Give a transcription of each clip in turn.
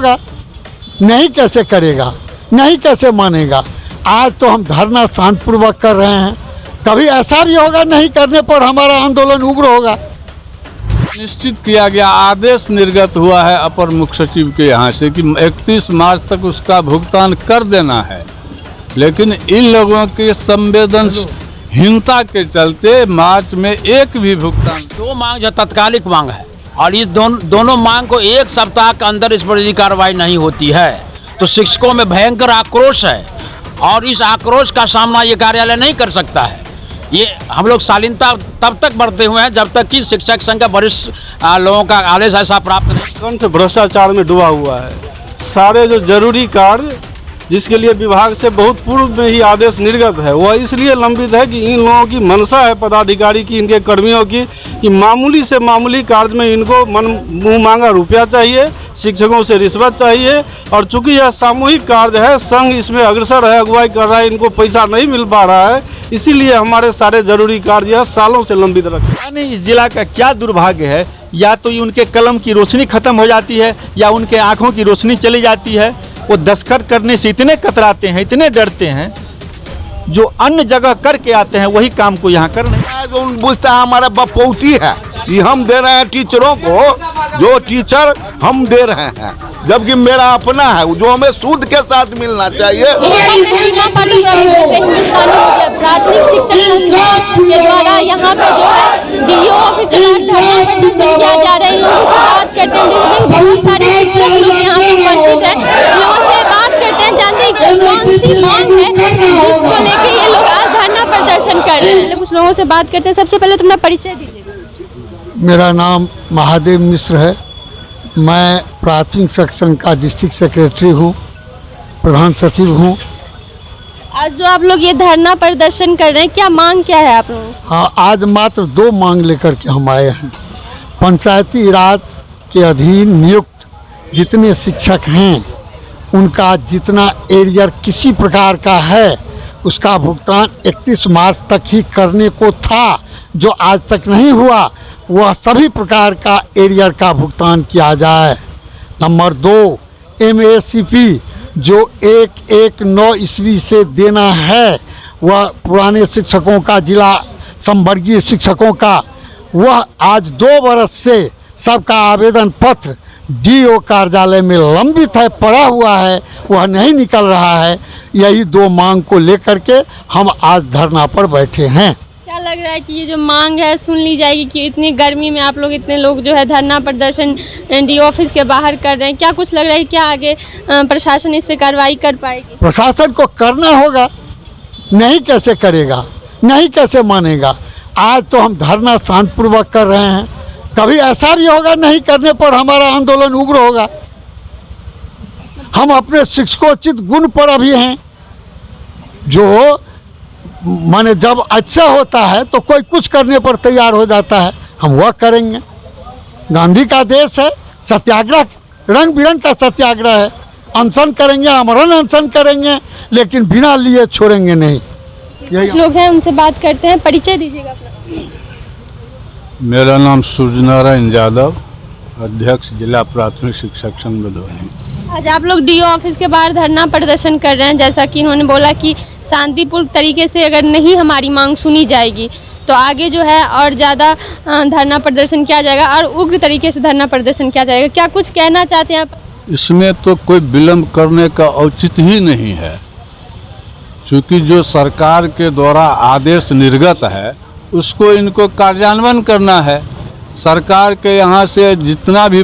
होगा, नहीं कैसे करेगा, नहीं कैसे मानेगा। आज तो हम धरना शांतिपूर्वक कर रहे हैं, कभी ऐसा भी होगा नहीं करने पर हमारा आंदोलन उग्र होगा। निश्चित किया गया, आदेश निर्गत हुआ है अपर मुख्य सचिव के यहाँ से कि 31 मार्च तक उसका भुगतान कर देना है, लेकिन इन लोगों की संवेदनहीनता के चलते मार्च में एक भी भुगतान। दो मांग जो तत्कालिक मांग है और इस दोनों मांग को एक सप्ताह के अंदर इस पर यदि कार्रवाई नहीं होती है तो शिक्षकों में भयंकर आक्रोश है और इस आक्रोश का सामना ये कार्यालय नहीं कर सकता है। ये हम लोग शालीनता तब तक बढ़ते हुए हैं जब तक कि शिक्षक संघ का वरिष्ठ लोगों का आदेश ऐसा प्राप्त नहीं। कंठ भ्रष्टाचार में डूबा हुआ है। सारे जो जरूरी कार्य जिसके लिए विभाग से बहुत पूर्व में ही आदेश निर्गत है वह इसलिए लंबित है कि इन लोगों की मंशा है पदाधिकारी की, इनके कर्मियों की, कि मामूली से मामूली कार्य में इनको मुंह मांगा रुपया चाहिए, शिक्षकों से रिश्वत चाहिए। और चूंकि यह सामूहिक कार्य है, संघ इसमें अग्रसर है, अगुवाई कर रहा है, इनको पैसा नहीं मिल पा रहा है, इसीलिए हमारे सारे जरूरी कार्य सालों से लंबित रखे। यानी इस जिला का क्या दुर्भाग्य है, या तो उनके कलम की रोशनी खत्म हो जाती है या उनके आंखों की रोशनी चली जाती है। वो दस्तखत करने से इतने कतराते हैं, इतने डरते हैं, जो अन्य जगह करके आते हैं वही काम को यहाँ कर नहीं। जो बुझता है हमारा बपौती है, ये हम दे रहे हैं टीचरों को, जो टीचर हम दे रहे हैं, जबकि मेरा अपना है जो हमें सूद के साथ मिलना चाहिए। प्राथमिक शिक्षक के द्वारा यहाँ पे जो है डीओ ऑफिस किया जा रहा है, लोगों से बात करते हैं, बहुत सारे शिक्षक लोग यहाँ पे उपस्थित हैं, लोगों से बात करते हैं, जानते हैं कौन सी मांग है जिसको लेके ये लोग आज धरना प्रदर्शन कर रहे हैं। कुछ लोगों से बात करते हैं। सबसे पहले तुम अपना परिचय दीजिएगा। मेरा नाम महादेव मिश्र है, मैं प्राथमिक शिक्षक संघ का डिस्ट्रिक्ट सेक्रेटरी हूँ, प्रधान सचिव हूँ। आज जो आप लोग ये धरना प्रदर्शन कर रहे हैं, क्या मांग क्या है आप लोगों? हाँ, आज मात्र दो मांग लेकर के हम आए हैं। पंचायती राज के अधीन नियुक्त जितने शिक्षक हैं उनका जितना एरियर किसी प्रकार का है उसका भुगतान 31 मार्च तक ही करने को था, जो आज तक नहीं हुआ, वह सभी प्रकार का एरियर का भुगतान किया जाए। नंबर 2, MACP जो 1/1/9 ईस्वी से देना है, वह पुराने शिक्षकों का, जिला संवर्गीय शिक्षकों का, वह आज 2 बरस से सबका आवेदन पत्र DO कार्यालय में लंबित है, पड़ा हुआ है, वह नहीं निकल रहा है। यही 2 मांग को लेकर के हम आज धरना पर बैठे हैं। क्या लग रहा है कि ये जो मांग है सुन ली जाएगी कि इतनी गर्मी में आप लोग इतने लोग जो है धरना प्रदर्शन DO ऑफिस के बाहर कर रहे हैं? क्या कुछ लग रहा है क्या आगे प्रशासन इस पे कार्रवाई कर पाएगी? प्रशासन को करना होगा, नहीं कैसे करेगा, नहीं कैसे मानेगा। आज तो हम धरना शांतिपूर्वक कर रहे हैं, कभी ऐसा भी होगा नहीं करने पर हमारा आंदोलन उग्र होगा। हम अपने शिक्षकोचित गुण पर अभी हैं, जो माने जब अच्छा होता है तो कोई कुछ करने पर तैयार हो जाता है, हम वह करेंगे। गांधी का देश है, सत्याग्रह रंग बिरंग का सत्याग्रह है, अनशन करेंगे, आमरण अनशन करेंगे, लेकिन बिना लिए छोड़ेंगे नहीं। कुछ लोग हैं उनसे बात करते हैं, परिचय दीजिएगा अपना। मेरा नाम सूर्यनारायण यादव, अध्यक्ष जिला प्राथमिक शिक्षक संघ भदोही। आज आप लोग DO ऑफिस के बाहर धरना प्रदर्शन कर रहे हैं, जैसा कि इन्होंने बोला कि शांतिपूर्ण तरीके से अगर नहीं हमारी मांग सुनी जाएगी तो आगे जो है और ज़्यादा धरना प्रदर्शन किया जाएगा और उग्र तरीके से धरना प्रदर्शन किया जाएगा। क्या कुछ कहना चाहते हैं आप? इसमें तो कोई विलम्ब करने का औचित्य ही नहीं है, क्योंकि जो सरकार के द्वारा आदेश निर्गत है उसको इनको कार्यान्वयन करना है। सरकार के यहाँ से जितना भी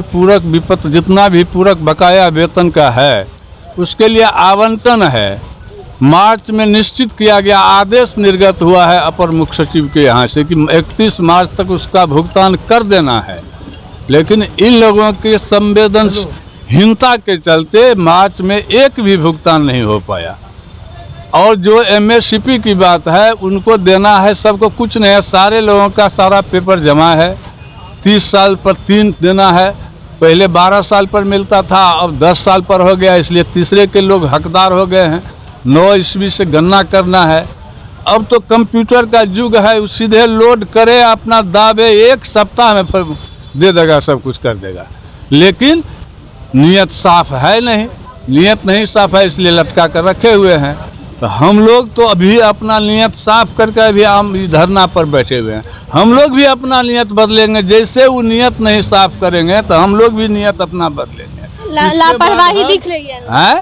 पूरक बकाया वेतन का है उसके लिए आवंटन है। मार्च में निश्चित किया गया, आदेश निर्गत हुआ है अपर मुख्य सचिव के यहाँ से कि 31 मार्च तक उसका भुगतान कर देना है, लेकिन इन लोगों की संवेदनहीनता के चलते मार्च में एक भी भुगतान नहीं हो पाया। और जो MACP की बात है उनको देना है, सबको कुछ नहीं है, सारे लोगों का सारा पेपर जमा है। 30 साल पर 3 देना है, पहले 12 साल पर मिलता था, अब 10 साल पर हो गया, इसलिए तीसरे के लोग हकदार हो गए हैं। 9 ईस्वी से गणना करना है। अब तो कंप्यूटर का युग है, सीधे लोड करे, अपना दावे, 1 सप्ताह में दे देगा, सब कुछ कर देगा। लेकिन नीयत साफ है नहीं, नीयत नहीं साफ है इसलिए लटका कर रखे हुए हैं। तो हम लोग तो अभी अपना नीयत साफ करके अभी हम इस धरना पर बैठे हुए हैं। हम लोग भी अपना नीयत बदलेंगे, जैसे वो नीयत नहीं साफ करेंगे तो हम लोग भी नीयत अपना बदलेंगे। लापरवाही दिख रही है,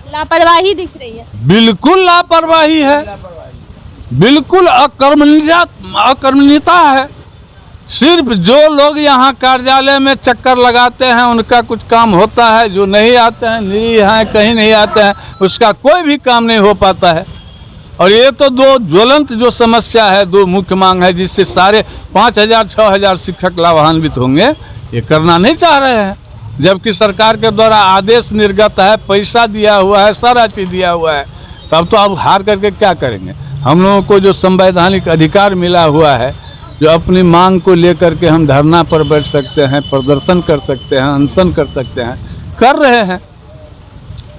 लापरवाही दिख रही है, बिल्कुल लापरवाही है, बिल्कुल अकर्मण्यता है। सिर्फ जो लोग यहाँ कार्यालय में चक्कर लगाते हैं उनका कुछ काम होता है, जो नहीं आते हैं, निरीह हैं, कहीं नहीं आते हैं, उसका कोई भी काम नहीं हो पाता है। और ये तो दो ज्वलंत जो समस्या है, दो मुख्य मांग है जिससे सारे 5,000-6,000 शिक्षक लाभान्वित होंगे, ये करना नहीं चाह रहे हैं। जबकि सरकार के द्वारा आदेश निर्गत है, पैसा दिया हुआ है, सारा चीज़ दिया हुआ है, तब तो अब हार करके क्या करेंगे। हम लोगों को जो संवैधानिक अधिकार मिला हुआ है, जो अपनी मांग को लेकर के हम धरना पर बैठ सकते हैं, प्रदर्शन कर सकते हैं, अनशन कर सकते हैं, कर रहे हैं।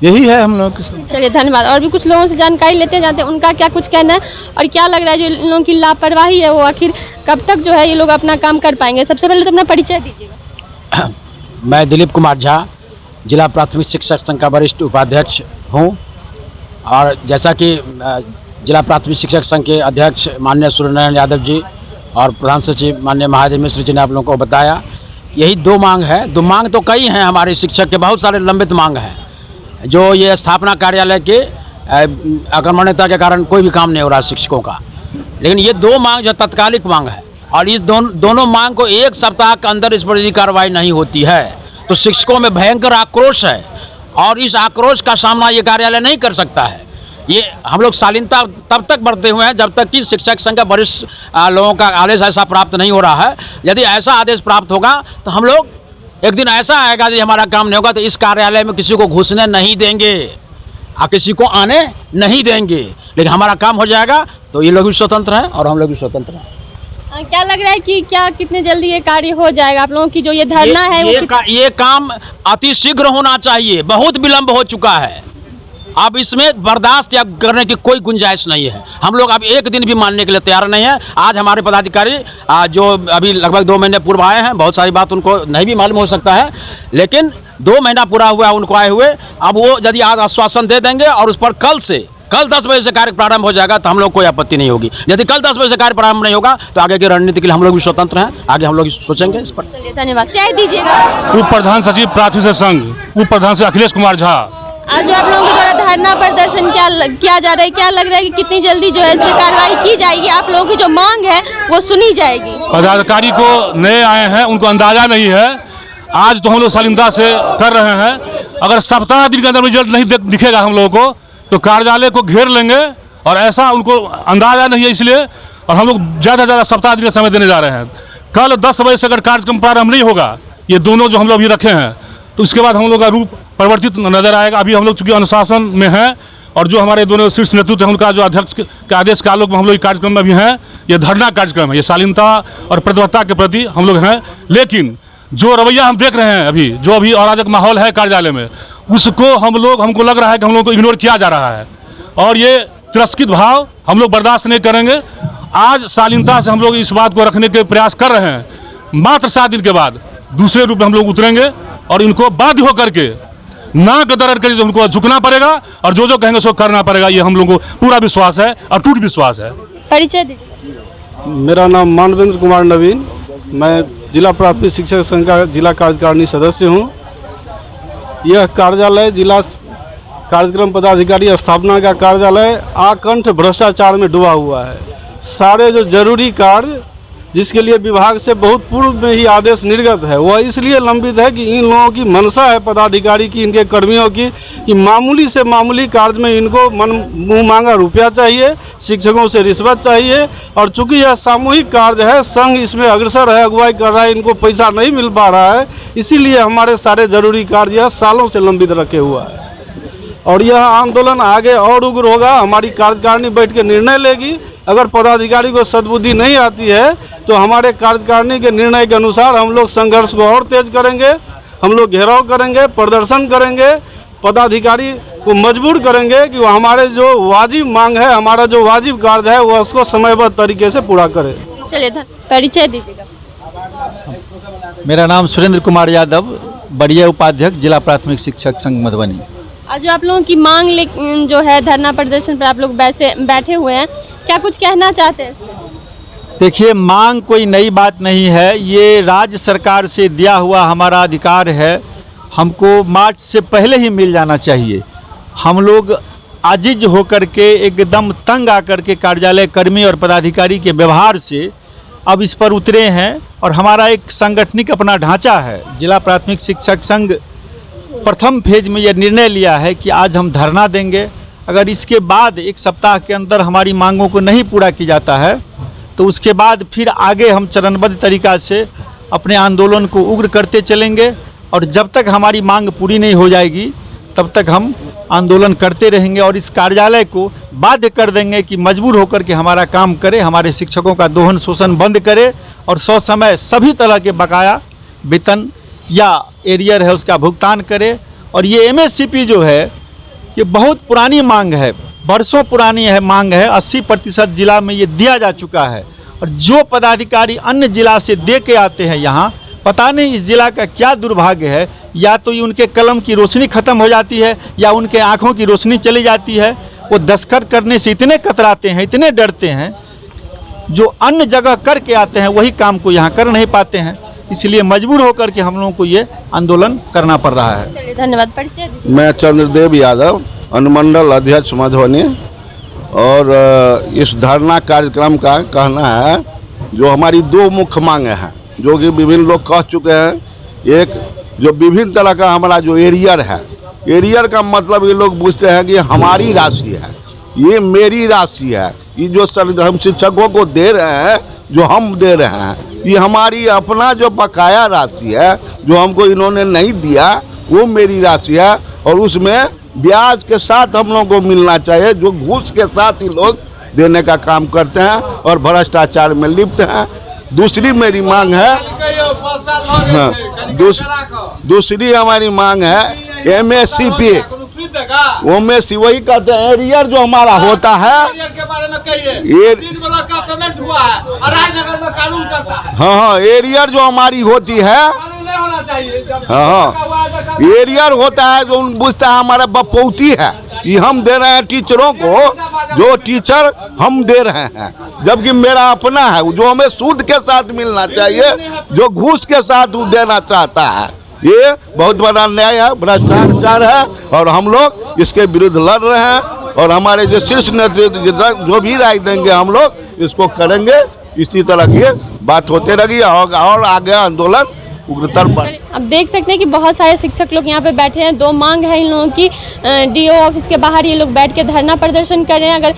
यही है हम लोगों की। चलिए धन्यवाद। और भी कुछ लोगों से जानकारी लेते जाते हैं, उनका क्या कुछ कहना है और क्या लग रहा है जो इन लोगों की लापरवाही है वो आखिर कब तक जो है ये लोग अपना काम कर पाएंगे। सबसे पहले तो अपना परिचय दीजिएगा। मैं दिलीप कुमार झा, जिला प्राथमिक शिक्षक संघ का वरिष्ठ उपाध्यक्ष हूँ। और जैसा कि जिला प्राथमिक शिक्षक संघ के अध्यक्ष माननीय सूर्यनारायण यादव जी और प्रधान सचिव माननीय महादेव मिश्र जी ने आप लोगों को बताया, यही दो मांग है। दो मांग तो कई हैं, हमारे शिक्षक के बहुत सारे लंबित मांग हैं, जो ये स्थापना कार्यालय के अकर्मण्यता के कारण कोई भी काम नहीं हो रहा शिक्षकों का। लेकिन ये दो मांग जो तत्कालिक मांग है, और इस दोनों मांग को एक सप्ताह के अंदर इस पर यदि कार्रवाई नहीं होती है तो शिक्षकों में भयंकर आक्रोश है, और इस आक्रोश का सामना ये कार्यालय नहीं कर सकता है। ये हम लोग शालीनता तब तक बरते हुए हैं जब तक कि शिक्षक संघ का वरिष्ठ लोगों का आदेश ऐसा प्राप्त नहीं हो रहा है। यदि ऐसा आदेश प्राप्त होगा तो हम लोग एक दिन ऐसा आएगा यदि हमारा काम नहीं होगा तो इस कार्यालय में किसी को घुसने नहीं देंगे और किसी को आने नहीं देंगे। लेकिन हमारा काम हो जाएगा तो ये लोग भी स्वतंत्र हैं और हम लोग भी स्वतंत्र हैं। क्या लग रहा है कि क्या कितने जल्दी ये कार्य हो जाएगा आप लोगों की जो ये धरना है ये काम अति शीघ्र होना चाहिए, बहुत विलम्ब हो चुका है। अब इसमें बर्दाश्त या करने की कोई गुंजाइश नहीं है। हम लोग अब एक दिन भी मानने के लिए तैयार नहीं है। आज हमारे पदाधिकारी जो अभी लगभग 2 महीने पूर्व आए हैं, बहुत सारी बात उनको नहीं भी मालूम हो सकता है, लेकिन 2 महीना पूरा हुआ उनको आए हुए। अब वो यदि आज आश्वासन दे देंगे और उस पर कल 10 बजे से कार्य प्रारंभ हो जाएगा तो हम लोग कोई आपत्ति नहीं होगी। यदि कल 10 बजे से कार्य प्रारंभ नहीं होगा तो आगे की रणनीति के लिए हम लोग भी स्वतंत्र हैं, आगे हम लोग सोचेंगे इस पर। धन्यवाद। चाय दीजिएगा। उप प्रधान सचिव प्राथमिक शिक्षक संघ, उप प्रधान से अखिलेश कुमार झा। आज जो आप लोगों के द्वारा धरना प्रदर्शन किया जा रहा है, क्या लग रहा है कि कितनी जल्दी जो है इस पर कार्रवाई की जाएगी, आप लोगों की जो मांग है वो सुनी जाएगी? पदाधिकारी को नए आए हैं, उनको अंदाजा नहीं है। आज तो हम लोग शालीनता से कर रहे हैं। अगर सप्ताह दिन के अंदर रिजल्ट नहीं दिखेगा हम लोगों को तो कार्यालय को घेर लेंगे, और ऐसा उनको अंदाजा नहीं है इसलिए। और हम लोग ज़्यादा से ज़्यादा सप्ताह दिन का समय देने जा रहे हैं। कल 10 बजे से अगर कार्यक्रम प्रारंभ नहीं होगा, ये दोनों जो हम लोग अभी रखे हैं, तो इसके बाद हम लोग का रूप परिवर्तित नजर आएगा। अभी हम लोग चूँकि अनुशासन में हैं और जो हमारे दोनों शीर्ष नेतृत्व हैं उनका जो अध्यक्ष के आदेश के आलोक में हम लोग कार्यक्रम में भी हैं। ये धरना कार्यक्रम है, ये शालीनता और प्रतिबद्धता के प्रति हम लोग हैं। लेकिन जो रवैया हम देख रहे हैं अभी, जो अभी अराजक माहौल है कार्यालय में, उसको हमको लग रहा है कि हम लोग को इग्नोर किया जा रहा है, और ये तिरस्कृत भाव हम लोग बर्दाश्त नहीं करेंगे। आज शालीनता से हम लोग इस बात को रखने के प्रयास कर रहे हैं। मात्र 7 दिन के बाद दूसरे रूप में हम लोग उतरेंगे और इनको बाध्य होकर के नाक दर्द करके उनको झुकना पड़ेगा और जो कहेंगे उसको करना पड़ेगा। ये हम लोगों को पूरा विश्वास है, अटूट विश्वास है। परिचय दीजिए। मेरा नाम मानवेंद्र कुमार नवीन, मैं जिला प्राथमिक शिक्षक संघ का जिला कार्यकारिणी सदस्य हूँ। यह कार्यालय जिला कार्यक्रम पदाधिकारी स्थापना का कार्यालय आकंठ भ्रष्टाचार में डूबा हुआ है। सारे जो जरूरी कार्य जिसके लिए विभाग से बहुत पूर्व में ही आदेश निर्गत है, वह इसलिए लंबित है कि इन लोगों की मंशा है पदाधिकारी की, इनके कर्मियों की, कि मामूली से मामूली कार्य में इनको मुँह मांगा रुपया चाहिए, शिक्षकों से रिश्वत चाहिए। और चूंकि यह सामूहिक कार्य है, संघ इसमें अग्रसर है, अगुवाई कर रहा है, इनको पैसा नहीं मिल पा रहा है, इसीलिए हमारे सारे जरूरी कार्य सालों से लंबित रखे हुआ है। और यह आंदोलन आगे और उग्र होगा। हमारी कार्यकारिणी बैठ के निर्णय लेगी। अगर पदाधिकारी को सद्बुद्धि नहीं आती है तो हमारे कार्यकारिणी के निर्णय के अनुसार हम लोग संघर्ष को और तेज करेंगे। हम लोग घेराव करेंगे, प्रदर्शन करेंगे, पदाधिकारी को मजबूर करेंगे कि वो हमारे जो वाजिब मांग है, हमारा जो वाजिब कार्य है, वह उसको समयबद्ध तरीके से पूरा करे। चलिए परिचय दीजिएगा। मेरा नाम सुरेंद्र कुमार यादव, बढ़िया उपाध्यक्ष जिला प्राथमिक शिक्षक संघ मधुबनी। आज जो आप लोगों की मांग जो है धरना प्रदर्शन पर आप लोग बैठे हुए हैं, क्या कुछ कहना चाहते हैं? देखिए, मांग कोई नई बात नहीं है, ये राज्य सरकार से दिया हुआ हमारा अधिकार है। हमको मार्च से पहले ही मिल जाना चाहिए। हम लोग आजिज होकर के एकदम तंग आकर के कार्यालय कर्मी और पदाधिकारी के व्यवहार से अब इस पर उतरे हैं और हमारा एक सांगठनिक अपना ढांचा है। जिला प्राथमिक शिक्षक संघ प्रथम फेज में यह निर्णय लिया है कि आज हम धरना देंगे। अगर इसके बाद एक सप्ताह के अंदर हमारी मांगों को नहीं पूरा किया जाता है तो उसके बाद फिर आगे हम चरणबद्ध तरीक़ा से अपने आंदोलन को उग्र करते चलेंगे और जब तक हमारी मांग पूरी नहीं हो जाएगी तब तक हम आंदोलन करते रहेंगे और इस कार्यालय को बाध्य कर देंगे कि मजबूर होकर के हमारा काम करे, हमारे शिक्षकों का दोहन शोषण बंद करे और समय समय तरह के बकाया वेतन या एरियर है उसका भुगतान करे। और ये MSCP जो है ये बहुत पुरानी मांग है, वर्षों पुरानी है मांग है। 80% जिला में ये दिया जा चुका है और जो पदाधिकारी अन्य जिला से दे के आते हैं यहाँ, पता नहीं इस जिला का क्या दुर्भाग्य है, या तो ये उनके कलम की रोशनी ख़त्म हो जाती है या उनके आँखों की रोशनी चली जाती है। वो दस्तखत करने से इतने कतराते हैं, इतने डरते हैं, जो अन्य जगह करके आते हैं वही काम को यहाँ कर नहीं पाते हैं। इसलिए मजबूर होकर के हम लोगों को ये आंदोलन करना पड़ रहा है। चलिए, धन्यवाद। परिचय मैं चंद्रदेव यादव, अनुमंडल अध्यक्ष मधुबनी। और इस धरना कार्यक्रम का कहना है जो हमारी दो मुख्य मांगे हैं जो कि विभिन्न लोग कह चुके हैं। एक जो विभिन्न तरह का हमारा जो एरियर है, एरियर का मतलब ये लोग पूछते हैं कि हमारी राशि है, ये मेरी राशि है, ये जो हम शिक्षकों को दे रहे हैं, जो हम दे रहे हैं, ये हमारी अपना जो बकाया राशि है जो हमको इन्होंने नहीं दिया वो मेरी राशि है और उसमें ब्याज के साथ हम लोगों को मिलना चाहिए। जो घूस के साथ ही लोग देने का काम करते हैं और भ्रष्टाचार में लिप्त हैं। दूसरी मेरी मांग है, दूसरी हमारी मांग है MSCP। वही कहते हैं एरियर जो हमारा होता है, हाँ, एरियर जो हमारी होती है, हाँ, एरियर होता है जो पूछता है हमारा बपौती है, ये हम दे रहे हैं टीचरों को, जो टीचर हम दे रहे हैं, जबकि मेरा अपना है जो हमें सूद के साथ मिलना चाहिए, जो घूस के साथ वो देना चाहता है। ये बहुत बड़ा न्याय है, भ्रष्टाचार है और हम लोग इसके विरुद्ध लड़ रहे हैं और हमारे जो शीर्ष नेतृत्व जो भी राय देंगे हम लोग इसको करेंगे। इसी तरह की बात होते रहेगी और आगे आंदोलन उग्रतर पर। अब देख सकते हैं कि बहुत सारे शिक्षक लोग यहाँ पे बैठे हैं। दो मांग है इन लोगों की। DO ऑफिस के बाहर ये लोग बैठ के धरना प्रदर्शन कर रहे हैं। अगर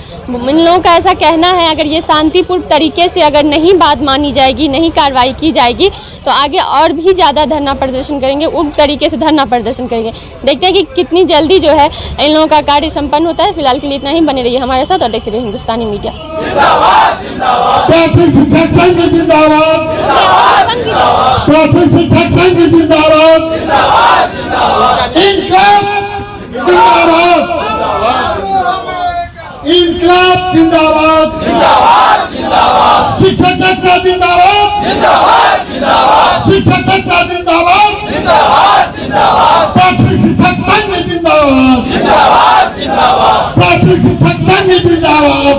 इन लोगों का ऐसा कहना है अगर ये शांतिपूर्ण तरीके से अगर नहीं बात मानी जाएगी, नहीं कार्रवाई की जाएगी तो आगे और भी ज़्यादा धरना प्रदर्शन करेंगे, उन तरीके से धरना प्रदर्शन करेंगे। देखते हैं कि कितनी जल्दी जो है इन लोगों का कार्य संपन्न होता है। फिलहाल के लिए इतना ही। बने रहिए हमारे साथ और देखते रहिए हिंदुस्तानी मीडिया। इनकलाब जिंदाबाद, शिक्षक एकता जिंदाबाद, शिक्षक एकता जिंदाबाद, प्राथमिक शिक्षक संघ जिंदाबाद, प्राथमिक शिक्षक संघ जिंदाबाद।